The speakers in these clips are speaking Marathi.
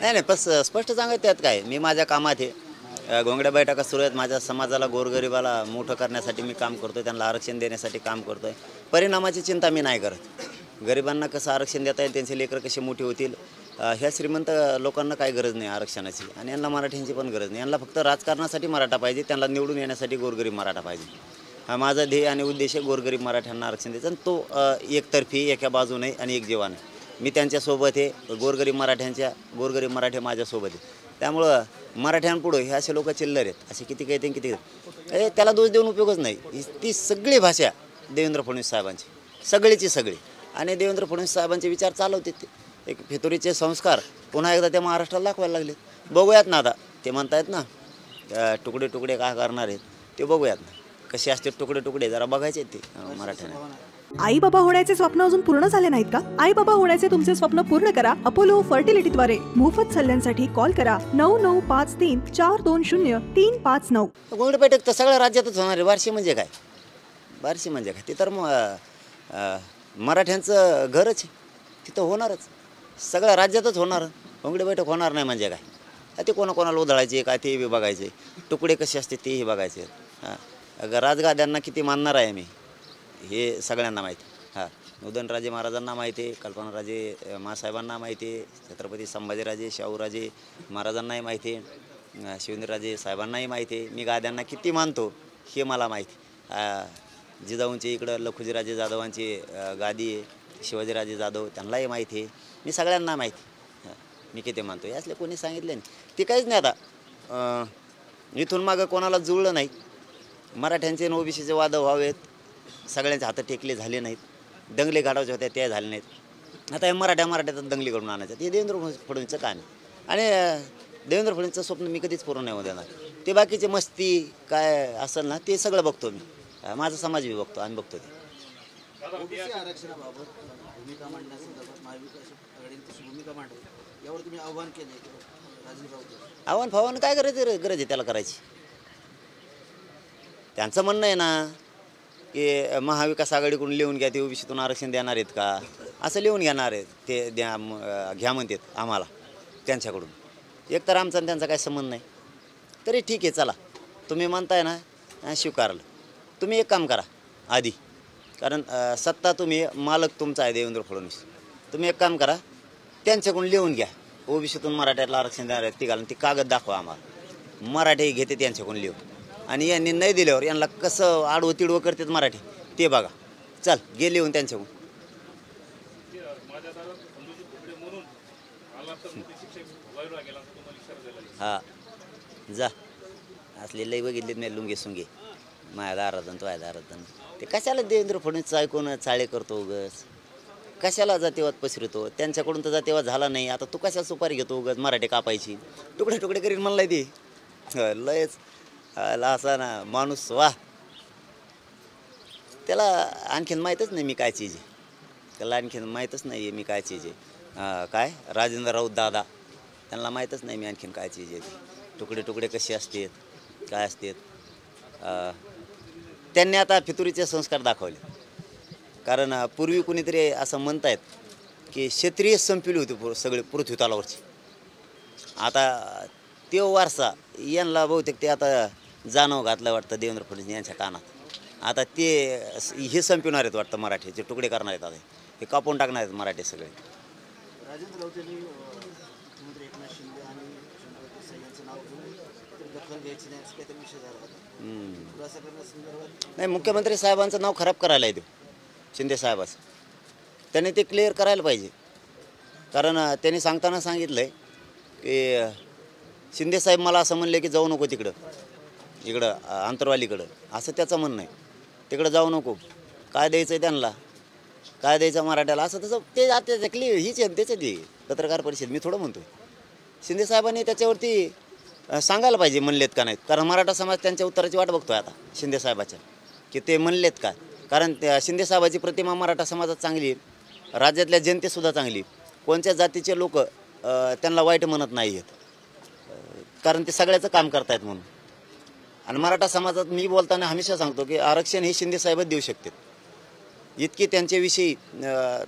नाही नाही, पण स्पष्ट सांगत त्यात काय, मी माझ्या कामात आहे. घोंगड्या बैठका सुरू आहेत. माझ्या समाजाला, गोरगरिबाला मोठं करण्यासाठी मी काम करतो, त्यांना आरक्षण देण्यासाठी काम करतो आहे. परिणामाची चिंता मी नाही करत. गरिबांना कसं आरक्षण देता येईल, त्यांचे लेकरं कसे मोठे होतील, ह्या श्रीमंत लोकांना काही गरज नाही आरक्षणाची, आणि यांना मराठ्यांची पण गरज नाही. यांना फक्त राजकारणासाठी मराठा पाहिजे, त्यांना निवडून येण्यासाठी गोरगरीब मराठा पाहिजे. हा माझा ध्येय आणि उद्देश आहे, गोरगरीब मराठ्यांना आरक्षण द्यायचं, आणि तो एकतर्फी, एका बाजूने आणि एक जीवाने. मी त्यांच्यासोबत आहे, गोरगरीब मराठी माझ्यासोबत आहे. त्यामुळं मराठ्यांपुढं हे असे लोक चिल्लर आहेत, असे किती काही किती त्याला दोष देऊन उपयोगच नाही. ती सगळी भाषा देवेंद्र फडणवीस साहेबांची, सगळीची सगळी, आणि देवेंद्र फडणवीस साहेबांचे विचार चालवते ते. एक फितुरीचे संस्कार पुन्हा एकदा त्या महाराष्ट्राला दाखवायला लागले. बघूयात ना आता, ते म्हणतायत ना तुकडे तुकडे काय करणार आहेत, ते बघूयात ना कसे असते तुकडे तुकडे, जरा बघायचे ते मराठ्याने. आई बाबा होण्याचे स्वप्न अजून पूर्ण झाले नाहीत का? आई बाबा होण्याचे तुमचे स्वप्न पूर्ण करा अपोलो फर्टिलिटीद्वारे. मोफत सल्ल्यांसाठी कॉल करा 9953420359. घोंगडी बैठक तर सगळ्या राज्यातच होणार आहे. बार्शी म्हणजे काय, बार्शी म्हणजे काय, ते तर मराठ्यांचं घरच आहे, तिथं होणारच, सगळ्या राज्यातच होणार. घोंगडी बैठक होणार नाही म्हणजे काय, ते कोणाकोणाला उधळायचे काय ते बी बघायचे, तुकडे कसे असते तेही बघायचे. राजगाद्यांना किती मानणार आहे मी हे सगळ्यांना माहिती. उदयनराजे महाराजांना माहिती आहे, कल्पनाराजे मासाहेबांना माहिती आहे, छत्रपती संभाजीराजे शाहूराजे महाराजांनाही माहिती आहे, शिवेंद्रराजे साहेबांनाही माहिती आहे. मी गाद्यांना किती मानतो हे मला माहिती. जिजाऊंची इकडं लखुजीराजे जाधवांची गादी आहे, शिवाजीराजे जाधव त्यांनाही माहिती आहे, मी सगळ्यांना माहिती मी किती मानतो. यासले कोणी सांगितले नाही, ते काहीच नाही. आता इथून मागं कोणाला जुळलं नाही. मराठ्यांचे आणि ओबीसीचे वाद व्हावेत, सगळ्यांचे हात टेकले झाले नाहीत, दंगली काढायचे होते ते झाले नाहीत. आता हे मराठ्यात दंगली करून आणायचं हे देवेंद्र फडणवीसचं काम आहे, आणि देवेंद्र फडणवीसचं स्वप्न मी कधीच पूर्ण नाही होऊ देणार. ते बाकीचे मस्ती काय असेल ना ते सगळं बघतो मी, माझा समाज बी बघतो, आम्ही बघतो ते. आव्हान फाव्हान काय करायचं, गरज आहे त्याला करायची. त्यांचं म्हणणं आहे ना की महाविकास आघाडीकडून लिहून घ्या, ते ओबीसीतून आरक्षण देणार आहेत का, असं लिहून घेणार आहेत ते, घ्या म्हणतात आम्हाला त्यांच्याकडून. एक तर आमचा त्यांचा काही संबंध नाही, तरी ठीक आहे चला, तुम्ही म्हणताय ना स्वीकारलं. तुम्ही एक काम करा आधी, कारण सत्ता तुम्ही मालक तुमचा आहे देवेंद्र फडणवीस, तुम्ही एक काम करा त्यांच्याकडून लिहून घ्या, ओबीसीतून मराठ्याला आरक्षण देणार आहेत ती घालून ती कागद दाखवा आम्हाला, मराठी घेते त्यांच्याकडून लिहून, आणि यांनी नाही दिल्यावर यांना कसं आडवं तिडवं करतात मराठी ते बघा. चल गे लिहून त्यांच्याकडून. हा जा, असले लई बघितलेत मी लुंगे सुंगे, माझ्या दारातून तो दारातून. ते कशाला देवेंद्र फडणवीसचं ऐकून चाळे करतो उगस, कशाला जातीवाद पसरतो, त्यांच्याकडून तर जातीवाद झाला नाही, आता तू कशाला सुपारी घेतो उगस मराठी कापायची, तुकडे तुकडे करीन म्हणलाय ते. लयच असा ना माणूस, वा, त्याला आणखीन माहीतच नाही मी काय चीज आहे, त्याला आणखीन माहीतच नाही आहे मी काय चीज आहे. काय राजेंद्र राऊत दादा, त्यांना माहीतच नाही मी आणखीन काय चीज आहे, तुकडे तुकडे कसे असतात काय असतात. त्यांनी आता फितुरीचे संस्कार दाखवले, कारण पूर्वी कुणीतरी असं म्हणतायत की क्षत्रिय संपली होती सगळे पृथ्वी तलावरची. आता तो वारसा यांना बहुतेक ते आता जाणव घातलं वाटतं देवेंद्र फडणवीस यांच्या कानात. आता ते हे संपवणार आहेत वाटतं, मराठीचे तुकडे करणार आहेत, आता हे कापून टाकणार आहेत मराठी सगळे. नाही, मुख्यमंत्री साहेबांचं नाव खराब करायला आहे शिंदे साहेबाचं, त्यांनी ते क्लिअर करायला पाहिजे. कारण त्यांनी सांगताना सांगितलं आहे की शिंदे साहेब मला असं म्हणले की जाऊ नको इकडं आंतरवालीकडं, असं त्याचं म्हणणं आहे. तिकडं जाऊ नको, काय द्यायचं आहे त्यांना, काय द्यायचं मराठ्याला, असं तसं ते आता क्लिअर हीच आहे त्याच्यातली पत्रकार परिषद. मी थोडं म्हणतो शिंदे साहेबांनी त्याच्यावरती सांगायला पाहिजे म्हणलेत का नाहीत, कारण मराठा समाज त्यांच्या उत्तराची वाट बघतोय आता शिंदे साहेबाच्या, की ते म्हणलेत का. कारण शिंदे साहेबाची प्रतिमा मराठा समाजात चांगली आहे, राज्यातल्या जनतेसुद्धा चांगली, कोणत्या जातीचे लोक त्यांना वाईट म्हणत नाही आहेत, कारण ते सगळ्याचं काम करतायत म्हणून. आणि मराठा समाजात मी बोलताना हमेशा सांगतो की आरक्षण हे शिंदे साहेबच देऊ शकतात, इतकी त्यांच्याविषयी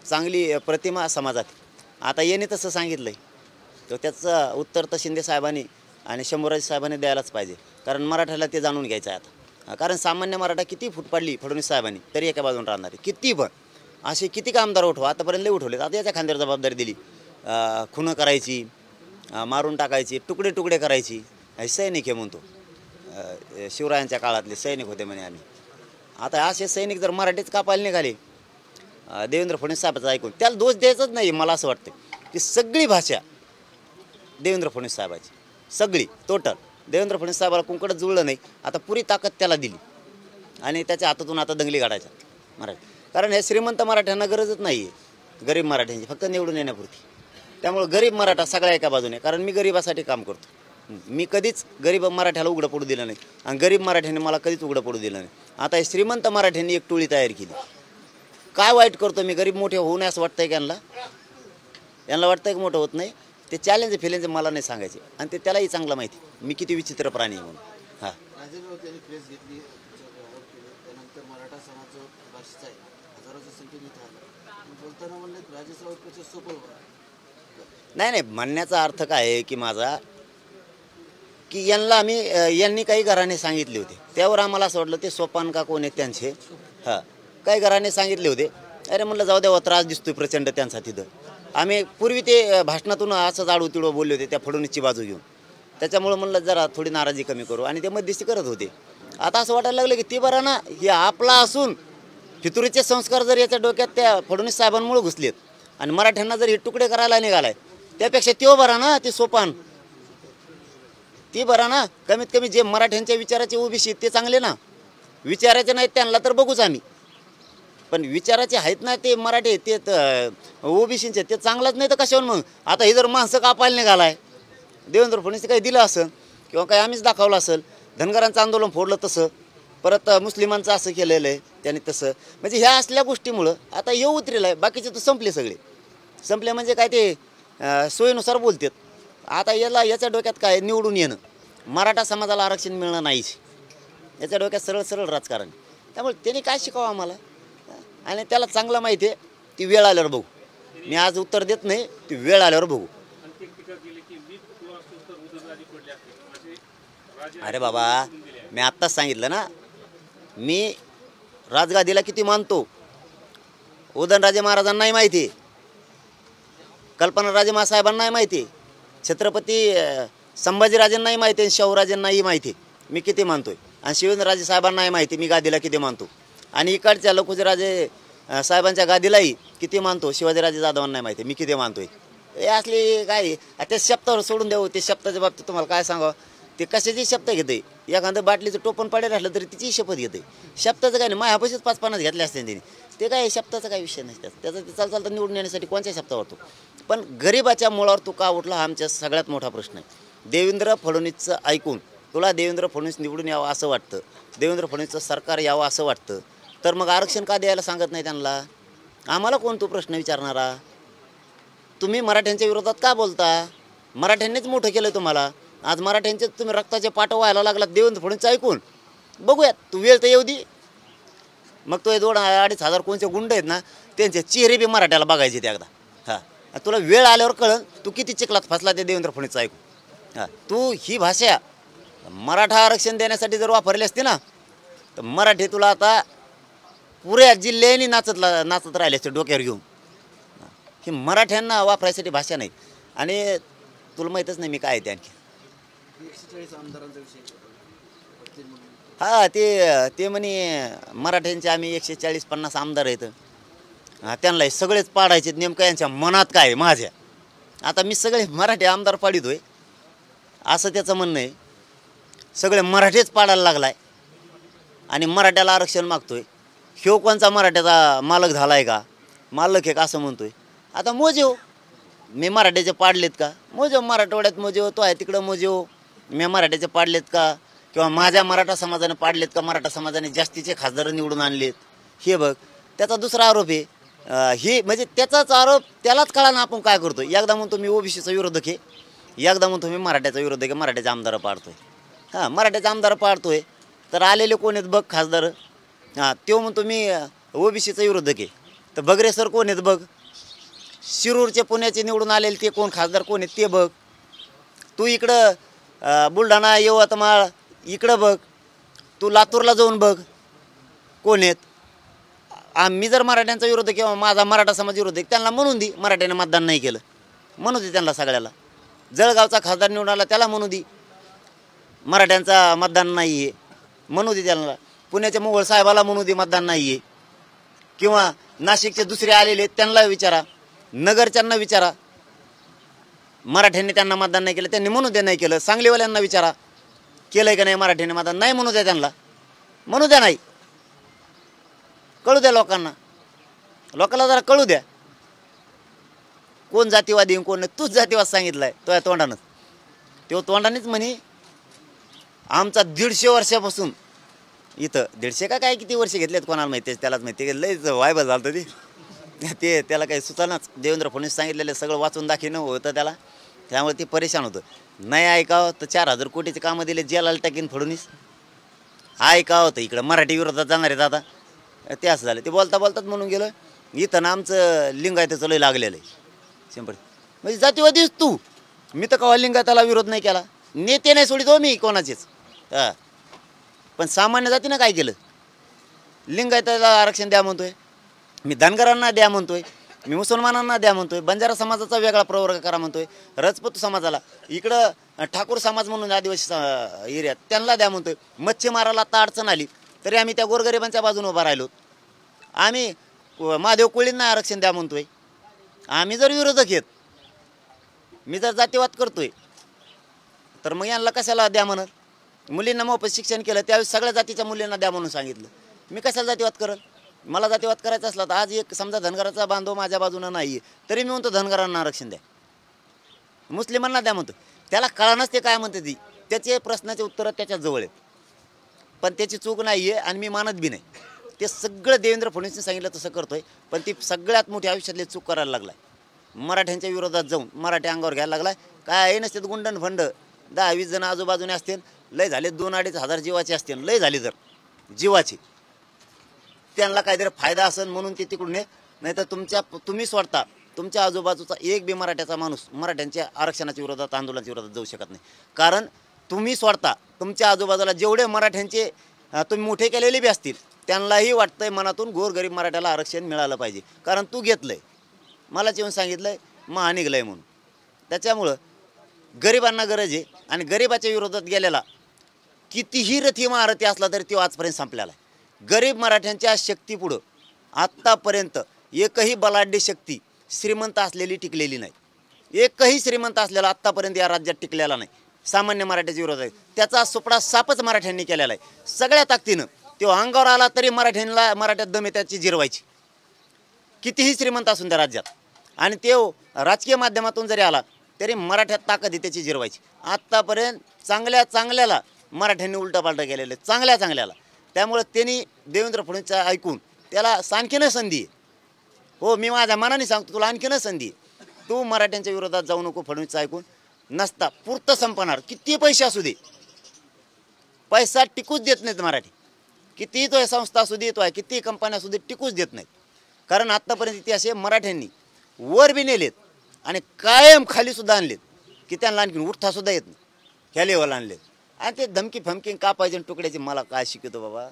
चांगली प्रतिमा समाजात. आता याने तसं सांगितलं आहे तर त्याचं उत्तर तर शिंदे साहेबांनी आणि शंभूराज साहेबांनी द्यायलाच पाहिजे. कारण मराठ्याला ते जाणून घ्यायचं आहे आता. कारण सामान्य मराठा किती फूट पाडली फडणवीस साहेबांनी तरी एका बाजून राहणार आहे. किती पण असे किती आमदार उठवा आतापर्यंत लई उठवलेत. आता याच्या खांद्यावर जबाबदारी दिली. खुनं करायची, मारून टाकायची, तुकडे तुकडे करायची. सैनिक हे म्हणतो, शिवरायांच्या काळातले सैनिक होते म्हणे आम्ही. आता असे सैनिक जर मराठीच कापायला निघाले देवेंद्र फडणवीस साहेबाचं ऐकून, त्याला दोष द्यायचाच नाही. मला असं वाटतं की सगळी भाषा देवेंद्र फडणवीस साहेबाची, सगळी टोटल देवेंद्र फडणवीस साहेबाला कुंकडच जुळलं नाही. आता पुरी ताकद त्याला दिली आणि त्याच्या हातातून आता दंगली काढायच्या मराठी. कारण हे श्रीमंत मराठ्यांना गरजच नाही आहे, गरीब मराठ्यांची फक्त निवडून येण्यापुरती. त्यामुळे गरीब मराठा सगळ्या एका बाजूने, कारण मी गरिबासाठी काम करतो. मी कधीच गरीब मराठ्याला उघडं पडू दिलं नाही आणि गरीब मराठ्याने मला कधीच उघडं पडू दिलं नाही. आता हे श्रीमंत मराठ्यांनी एक टोळी तयार केली. काय वाईट करतो मी? गरीब मोठे होऊ नये असं वाटतंय की यांना वाटतंय की मोठं होत नाही. ते चॅलेंज फिलेंज मला नाही सांगायचे आणि ते त्यालाही चांगलं माहिती मी किती विचित्र प्राणी आहे म्हणून. हां, प्रेस घेतली, त्यानंतर मराठा समाज भाषेचा आहे, हजारोच्या संख्येने इथं आला. बोलताना म्हणले राजेश राऊतपेक्षा सोपं. नाही, म्हणण्याचा अर्थ काय आहे की माझा की यांनी काही घराणे सांगितले होते, त्यावर आम्हाला असं वाटलं ते सोपान का कोण आहेत त्यांचे. हां, काही घराणे सांगितले होते. अरे म्हणलं जाऊ द्यावा, त्रास दिसतोय प्रचंड त्यांचा तिथं. आम्ही पूर्वी ते भाषणातून असंच आडू बोलले होते त्या फडणवीसची बाजू घेऊन. त्याच्यामुळं म्हणलं जरा थोडी नाराजी कमी करू आणि ते मध्यस्थी करत होते. आता असं वाटायला लागलं की ते बरं ना, हे आपला असून फितुरीचे संस्कार जर याच्या डोक्यात त्या फडणवीस साहेबांमुळे घुसलेत आणि मराठ्यांना जर हे तुकडे करायला निघालाय, त्यापेक्षा तो बरा ना, ते सोपान ती बरा ना. कमीत कमी जे मराठ्यांच्या विचाराचे ओबीसी ते चांगले ना. विचाराचे नाहीत त्यांना तर बघूच आम्ही, पण विचाराचे आहेत ना ते मराठी, ते ओबीसीचे ते चांगलाच नाही तर कशावर मग. आता हे जर माणसं कापायला निघालाय, देवेंद्र फडणवीस काही दिलं असेल किंवा काही आम्हीच दाखवलं असेल. धनगरांचं आंदोलन फोडलं तसं, परत मुस्लिमांचं असं केलेलं आहे त्यांनी तसं. म्हणजे ह्या असल्या गोष्टीमुळं आता येऊ उतरेलं आहे. बाकीचे तर संपले, सगळे संपले. म्हणजे काय ते सोयीनुसार बोलतात. आता याच्या डोक्यात काय निवडून येणं, मराठा समाजाला आरक्षण मिळणं नाहीच, याच्या डोक्यात सरळ सरळ राजकारण. त्यामुळे त्यांनी काय शिकावं आम्हाला आणि त्याला चांगलं माहिती आहे. ती वेळ आल्यावर बघू. मी आज उत्तर देत नाही, ती वेळ आल्यावर बघू. अरे बाबा, मी आत्ताच सांगितलं ना, मी राजगादीला किती मानतो. उदयनराजे महाराजांनाही माहिती, कल्पनाराजे मासाहेबांनाही माहिती, छत्रपती संभाजीराजांनाही माहिती, शाहूराजांनाही माहिती मी किती मानतोय. आणि शिवेंद्रराजे साहेबांनाही माहिती मी गादीला किती मानतो. आणि इकडच्या लखुजीराजे साहेबांच्या गादीलाही किती मानतो. शिवाजीराजे जाधवांनाही माहिती मी किती मानतोय. हे असली काय ते शब्दावर सोडून देऊ. ते शब्दाच्या बाबतीत तुम्हाला काय सांगावं, ते कशाची शब्द घेते. एखादं बाटलीचं टोपण पाडेल असलं तरी तिची शपथ घेते. शब्दाचं काय नाही, मायापाशीच 5-50 घेतले असते त्यांनी. ते काय शब्दाचा काही विषय नाही. त्याचा ते चालतं निवडून येण्यासाठी कोणत्या शब्दावर वाटतो. पण गरिबाच्या मुळावर तू का उठला हा आमच्या सगळ्यात मोठा प्रश्न आहे. देवेंद्र फडणवीसचं ऐकून तुला देवेंद्र फडणवीस निवडून यावं असं वाटतं, देवेंद्र फडणवीसचं सरकार यावं असं वाटतं, तर मग आरक्षण का द्यायला सांगत नाही त्यांना? आम्हाला कोण तो प्रश्न विचारणारा? तुम्ही मराठ्यांच्या विरोधात का बोलता? मराठ्यांनीच मोठं केलं तुम्हाला. आज मराठ्यांचे तुम्ही रक्ताचे पाट व्हायला लागलात देवेंद्र फडणवीसचं ऐकून. बघूयात, तू वेळ तर येऊ दे. मग तो 2-2.5 हजार कोणचे गुंड आहेत ना, त्यांचे चेहरे बी मराठ्याला बघायचे ते एकदा. हां, तुला वेळ आल्यावर कळलं तू किती चिखलात फसला ते देवेंद्र फडणवीसचं ऐकून. हां, तू ही भाषा मराठा आरक्षण देण्यासाठी जर वापरली असती ना, तर मराठी तुला आता पुऱ्या जिल्ह्याने नाचत राहिले असते डोक्यावर घेऊन. ही मराठ्यांना वापरायसाठी भाषा नाही. आणि तुला माहीतच नाही मी काय आहे ते आणखी. 140 आमदारांचा विषय. हां, ते म्हणे मराठ्यांचे आम्ही 140-50 आमदार आहेत. त्यांना सगळेच पाडायचे. नेमकं यांच्या मनात काय आहे माझ्या? आता मी सगळे मराठी आमदार पाडितोय असं त्याचं म्हणणं आहे. सगळे मराठीच पाडायला लागलाय आणि मराठ्याला आरक्षण मागतोय. ह्यो कोणचा मराठ्याचा मालक झाला आहे का? मालक आहे का असं म्हणतोय. आता मोजेव, मी मराठ्याचे पाडलेत का? मोजेव, मराठवाड्यात मोजेव, तो आहे तिकडं मोजेव. मी मराठ्याचे पाडलेत का? किंवा माझ्या मराठा समाजाने पाडलेत का? मराठा समाजाने जास्तीचे खासदार निवडून आणलेत हे बघ. त्याचा दुसरा आरोप आहे. ही म्हणजे त्याचाच आरोप त्यालाच कळा ना आपण काय करतो. एकदा म्हणतो मी ओबीसीचा विरोधक आहे, एकदा म्हणतो मी मराठ्याचा विरोधक आहे, मराठ्याचे आमदार पाडतोय. हां, मराठ्याचे आमदार पाडतोय तर आलेले कोण आहेत बघ खासदार. हां, तो म्हणतो मी ओबीसीचा विरोधक आहे, तर बगरे सर कोण आहेत बघ. शिरूरचे पुण्याचे निवडून आलेले ते कोण खासदार कोण आहेत ते बघ. तू इकडं बुलढाणा यवतमाळ इकडं बघ. तू लातूरला जाऊन बघ कोण आहेत. मी जर मराठ्यांचा विरोध किंवा माझा मराठा समाज विरोध आहे त्यांना म्हणून दे मराठ्याने मतदान नाही केलं, म्हणू दे त्यांना सगळ्याला. जळगावचा खासदार निवडून आला त्याला म्हणू दे मराठ्यांचा मतदान नाही आहे, म्हणू दे त्यांना. पुण्याच्या मोहोळ साहेबाला म्हणू दे मतदान नाही आहे. किंवा नाशिकचे दुसरे आलेले त्यांना विचारा, नगरच्यांना विचारा मराठ्यांनी त्यांना मतदान नाही केलं, त्यांनी म्हणू दे नाही केलं. सांगलीवाल्यांना विचारा केलंय का नाही मराठ्यांनी मतदान, नाही म्हणू द्या त्यांना, म्हणू द्या नाही, कळू द्या लोकांना, लोकांना जरा कळू द्या कोण जातीवादी कोण नाही. तूच जातीवाद सांगितलाय तो या तोंडानंच. तो तोंडानेच म्हणे आमचा 150 वर्षापासून इथं 150 का काय किती वर्ष घेतलेत कोणाला माहिती, त्यालाच माहिती. लयच वायबल झालं ते त्याला काही सुचानाच. देवेंद्र फडणवीस सांगितलेलं सगळं वाचून दाखवणं होतं त्याला, त्यामुळे ते परेशान होतं. नाही ऐकावं तर 4000 कोटीचे कामं दिले जेलाला टाकीन फडणवीस. ऐकावं तर इकडं मराठी विरोधात जाणार आहेत आता. ते असं झालं. ते बोलता बोलतात म्हणून गेलं इथं ना आमचं लिंगायताचं लय लागलेलं आहे 100%. म्हणजे जातीवादीच तू. मी तर कवा लिंगायताला विरोध नाही केला, नेते नाही सोडित हो मी कोणाचेच. हां, पण सामान्य जातीनं काय केलं? लिंगायताला आरक्षण द्या म्हणतोय मी, धनगरांना द्या म्हणतोय मी, मुसलमानांना द्या म्हणतोय, बंजारा समाजाचा वेगळा प्रवर्ग करा म्हणतोय, राजपूत समाजाला इकडं ठाकूर समाज म्हणून आदिवासी एरियात त्यांना द्या म्हणतोय. मच्छीमाराला आता अडचण आली तरी आम्ही त्या गोरगरिबांच्या बाजूने उभा राहिलो. आम्ही महादेव कोळींना आरक्षण द्या म्हणतोय. आम्ही जर विरोधक आहेत, मी जर जातीवाद करतोय तर मग यांना कशाला द्या म्हणत? मुलींना मोफत शिक्षण केलं त्यावेळी सगळ्या जातीच्या मुलींना द्या म्हणून सांगितलं. मी कशाला जातीवाद करल? मला जातीवाद करायचा असला तर आज एक समजा धनगराचा बांधव माझ्या बाजूनं नाही आहे तरी मी म्हणतो धनगरांना आरक्षण द्या, मुस्लिमांना द्या म्हणतो. त्याला कळानच ते काय म्हणते ती, त्याचे प्रश्नाचे उत्तरं त्याच्याजवळ आहेत. पण त्याची चूक नाही आहे आणि मी मानत बी नाही. ते सगळं देवेंद्र फडणवीसने सांगितलं तसं करतोय, पण ती सगळ्यात मोठी आयुष्यातली चूक करायला लागलाय. मराठ्यांच्या विरोधात जाऊन मराठी अंगावर घ्यायला लागलाय. काय नसते गुंडन फंड 10-20 जण आजूबाजूने असतील, लय झाले 2-2.5 हजार जीवाचे असतील, लय झाले जर जीवाचे, त्यांना काहीतरी फायदा असेल म्हणून ते तिकडून नाही तर तुम्ही स्वतः तुमच्या आजूबाजूचा एक बी मराठ्याचा माणूस मराठ्यांच्या आरक्षणाच्या विरोधात आंदोलनाच्या विरोधात जाऊ शकत नाही. कारण तुम्ही स्वतः तुमच्या आजूबाजूला जेवढे मराठ्यांचे तुम्ही मोठे केलेले बी असतील त्यांनाही वाटतंय मनातून गोरगरीब मराठ्याला आरक्षण मिळालं पाहिजे. कारण तू घेतलंय, मलाच येऊन सांगितलंय, मग निघलंय म्हणून. त्याच्यामुळं गरिबांना गरज आहे आणि गरिबाच्या विरोधात गेलेला कितीही रथी महारथी असला तरी तो आजपर्यंत संपलेला आहे. गरीब मराठ्यांच्या शक्तीपुढं आत्तापर्यंत एकही बलाढ्य शक्ती श्रीमंत असलेली टिकलेली नाही. एकही श्रीमंत असलेला आत्तापर्यंत या राज्यात टिकलेला नाही. सामान्य मराठ्याच्या विरोधात त्याचा सुपडा सापच मराठ्यांनी केलेला आहे. सगळ्या ताकदीनं तो अंगावर आला तरी मराठ्यात दम त्याची जिरवायची, कितीही श्रीमंत असून त्या राज्यात. आणि तो राजकीय माध्यमातून जरी आला तरी मराठ्यात ताकद आहे त्याची जिरवायची. आत्तापर्यंत चांगल्याला मराठ्यांनी उलटापालटा केलेलं आहे, चांगल्याला. त्यामुळे त्यांनी देवेंद्र फडणवीसचं ऐकून त्याला आणखीन संधी आहे. हो, मी माझ्या मनाने सांगतो तुला आणखीन संधी आहे. तू मराठ्यांच्या विरोधात जाऊ नको. फडणवीसचं ऐकून नसता पुरतं संपणार, किती पैसे असू दे, पैसा टिकूच देत नाहीत मराठी. कितीही तो संस्था असू दे, तो कितीही कंपन्या असू दे, टिकूच देत नाहीत. कारण आत्तापर्यंत ते असे मराठ्यांनी वर बी नेलेत आणि कायम खाली सुद्धा आणलेत की त्यांना आणखीन उठतासुद्धा येत नाही, ह्या लेवलला आणलेत. आणि ते धमकी फमकी का पाहिजे तुकड्याची मला काय शिकवतो बाबा.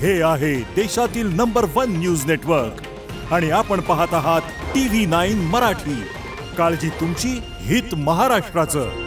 हे आहे देशातील नंबर 1 न्यूज नेटवर्क आणि आपण पाहत आहात TV9 मराठी. काळजी तुमची, हित महाराष्ट्राचं.